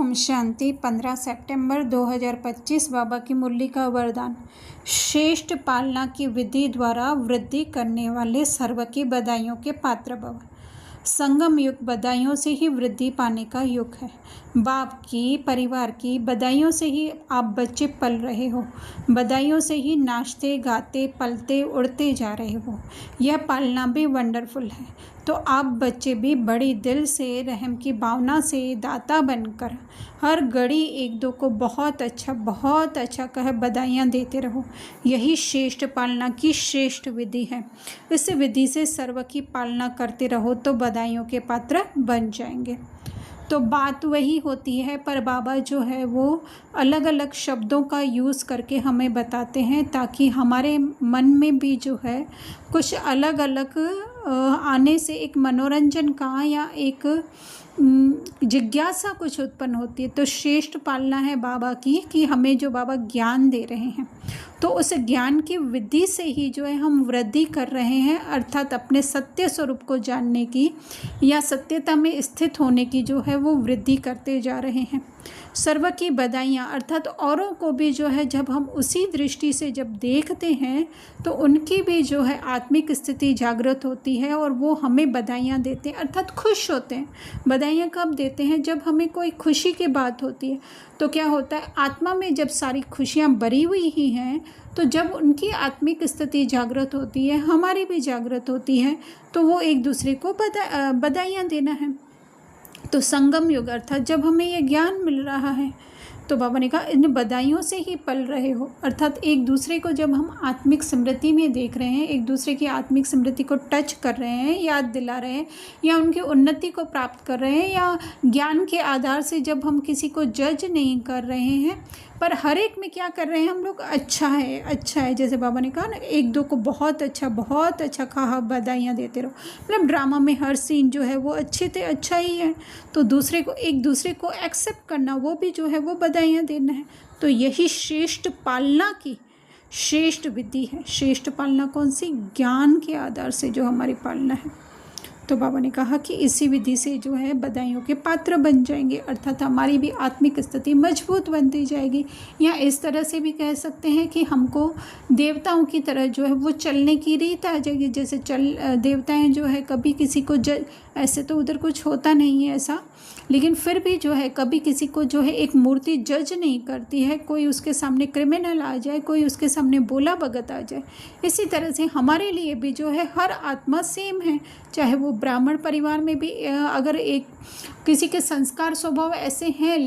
ओम शांति। 15 सितंबर 2025 बाबा की मुरली का वरदान। श्रेष्ठ पालना की विधि द्वारा वृद्धि करने वाले सर्व की बधाइयों के पात्र भव। संगम युग बधाइयों से ही वृद्धि पाने का युग है। बाप की, परिवार की बधाइयों से ही आप बच्चे पल रहे हो, बधाइयों से ही नाचते गाते पलते उड़ते जा रहे हो। यह पालना भी वंडरफुल है। तो आप बच्चे भी बड़ी दिल से, रहम की भावना से दाता बनकर हर घड़ी एक दो को बहुत अच्छा कह बधाइयाँ देते रहो। यही श्रेष्ठ पालना की श्रेष्ठ विधि है। इस विधि से सर्व की पालना करते रहो तो बधाइयों के पात्र बन जाएंगे। तो बात वही होती है, पर बाबा जो है वो अलग अलग शब्दों का यूज़ करके हमें बताते हैं ताकि हमारे मन में भी जो है कुछ अलग अलग आने से एक मनोरंजन का या एक जिज्ञासा कुछ उत्पन्न होती है। तो श्रेष्ठ पालना है बाबा की कि हमें जो बाबा ज्ञान दे रहे हैं तो उस ज्ञान की विधि से ही जो है हम वृद्धि कर रहे हैं, अर्थात अपने सत्य स्वरूप को जानने की या सत्यता में स्थित होने की जो है वो वृद्धि करते जा रहे हैं। सर्व की बधाइयाँ अर्थात औरों को भी जो है जब हम उसी दृष्टि से जब देखते हैं तो उनकी भी जो है आत्मिक स्थिति जागृत होती है और वो हमें बधाइयाँ देते हैं, अर्थात खुश होते हैं। बधाइयाँ कब देते हैं? जब हमें कोई खुशी की बात होती है। तो क्या होता है, आत्मा में जब सारी खुशियाँ भरी हुई ही हैं तो जब उनकी आत्मिक स्थिति जागृत होती है, हमारी भी जागृत होती है, तो वो एक दूसरे को बधाइयाँ देना है। तो संगम युग अर्थात जब हमें ये ज्ञान मिल रहा है तो बाबा ने कहा इन बधाइयों से ही पल रहे हो, अर्थात एक दूसरे को जब हम आत्मिक स्मृति में देख रहे हैं, एक दूसरे की आत्मिक स्मृति को टच कर रहे हैं, याद दिला रहे हैं या उनकी उन्नति को प्राप्त कर रहे हैं, या ज्ञान के आधार से जब हम किसी को जज नहीं कर रहे हैं पर हर एक में क्या कर रहे हैं हम लोग, अच्छा है। जैसे बाबा ने कहा ना, एक दो को बहुत अच्छा कहा, बधाइयाँ देते रहो। मतलब ड्रामा में हर सीन जो है वो अच्छे से अच्छा ही है, तो दूसरे को एक दूसरे को एक्सेप्ट करना, वो भी जो है वो बधाइयाँ देना है। तो यही श्रेष्ठ पालना की श्रेष्ठ विधि है। श्रेष्ठ पालना कौन सी? ज्ञान के आधार से जो हमारी पालना है। तो बाबा ने कहा कि इसी विधि से जो है बधाइयों के पात्र बन जाएंगे, अर्थात हमारी भी आत्मिक स्थिति मजबूत बनती जाएगी। या इस तरह से भी कह सकते हैं कि हमको देवताओं की तरह जो है वो चलने की रीत आ जाएगी। जैसे देवताएं जो है कभी किसी को ऐसे तो उधर कुछ होता नहीं है ऐसा, लेकिन फिर भी जो है कभी किसी को जो है एक मूर्ति जज नहीं करती है। कोई उसके सामने क्रिमिनल आ जाए, कोई उसके सामने बोला भगत आ जाए, इसी तरह से हमारे लिए भी जो है हर आत्मा सेम है। चाहे वो ब्राह्मण परिवार में भी अगर एक किसी के संस्कार स्वभाव ऐसे हैं